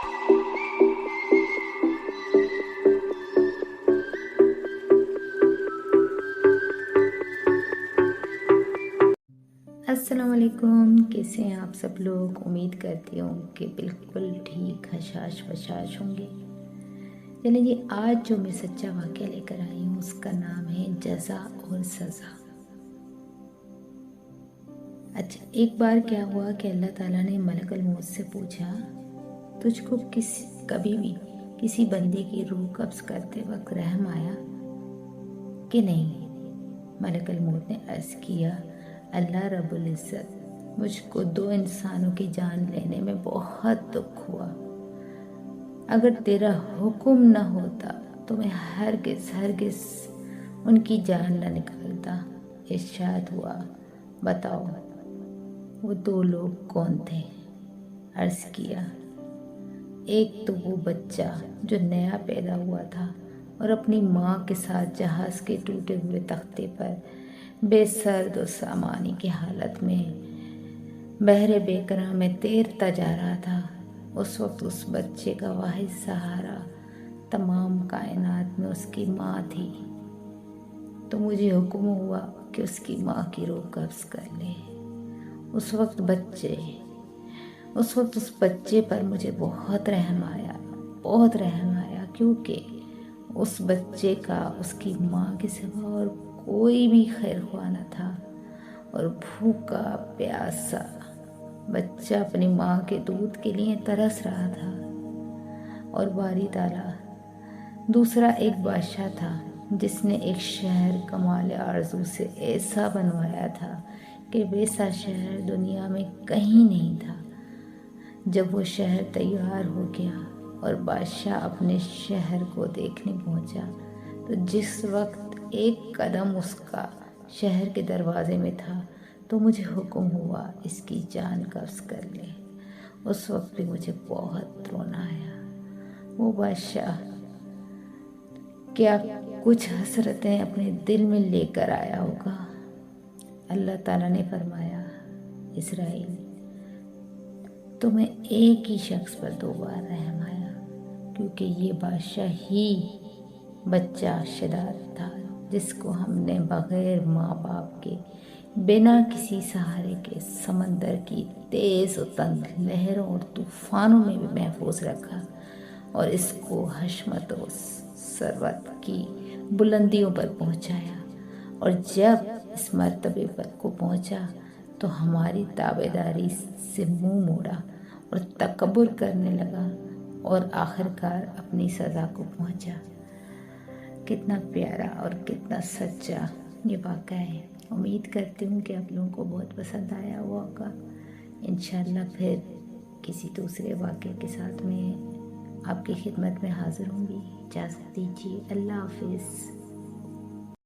अस्सलाम वालेकुम, कैसे हैं आप सब लोग। उम्मीद करती हूँ कि बिल्कुल ठीक हशाश बशाश होंगे। चलिए जी, आज जो मैं सच्चा वाक़या लेकर आई हूँ उसका नाम है जज़ा और सज़ा। अच्छा, एक बार क्या हुआ कि अल्लाह ताला ने मलकुल मौत से पूछा, तुझको कभी भी किसी बंदे की रूह कब्ज़ करते वक्त रहम आया कि नहीं। मलकुल मौत ने अर्ज़ किया, अल्लाह रब्बुल इज़्ज़त, मुझको 2 इंसानों की जान लेने में बहुत दुख हुआ। अगर तेरा हुक्म न होता तो मैं हरगिज़ हरगिज़ उनकी जान न निकालता। इरशाद हुआ, बताओ वो 2 लोग कौन थे। अर्ज़ किया, एक तो वो बच्चा जो नया पैदा हुआ था और अपनी माँ के साथ जहाज़ के टूटे हुए तख्ते पर बेसर्द और सामानी की हालत में बहरे बेकरार में तैरता जा रहा था। उस वक्त उस बच्चे का वाहिद सहारा तमाम कायनात में उसकी माँ थी। तो मुझे हुक्म हुआ कि उसकी माँ की रूह कब्ज़ कर ले। उस वक्त उस बच्चे पर मुझे बहुत रहम आया, क्योंकि उस बच्चे का उसकी माँ के सिवा और कोई भी खैर ख्वाह न था। और भूखा प्यासा बच्चा अपनी माँ के दूध के लिए तरस रहा था। और बारी ताला दूसरा एक बादशाह था जिसने एक शहर कमाल आरज़ू से ऐसा बनवाया था कि वैसा शहर दुनिया में कहीं नहीं था। जब वो शहर तैयार हो गया और बादशाह अपने शहर को देखने पहुंचा, तो जिस वक्त एक कदम उसका शहर के दरवाजे में था तो मुझे हुक्म हुआ, इसकी जान कब्ज़ कर ले। उस वक्त भी मुझे बहुत रोना आया। वो बादशाह क्या कुछ हसरतें अपने दिल में लेकर आया होगा। अल्लाह ताला ने फरमाया, इस्राइल, तुम्हें एक ही शख्स पर 2 बार रहम आया, क्योंकि ये बादशाह ही बच्चा शदाद था जिसको हमने बग़ैर माँ बाप के बिना किसी सहारे के समंदर की तेज़ और तंग लहरों और तूफ़ानों में भी महफूज रखा और इसको हशमत और सरवत की बुलंदियों पर पहुँचाया। और जब इस मर्तबे पर को पहुँचा तो हमारी ताबेदारी से मुंह मोड़ा और तकब्बुर करने लगा और आखिरकार अपनी सज़ा को पहुँचा। कितना प्यारा और कितना सच्चा ये वाक़या है। उम्मीद करती हूँ कि आप लोगों को बहुत पसंद आया होगा। इंशाल्लाह फिर किसी दूसरे वाक़ये के साथ में आपकी खिदमत में हाज़िर होंगी। इजाज़त दीजिए, अल्लाह हाफ़िज़।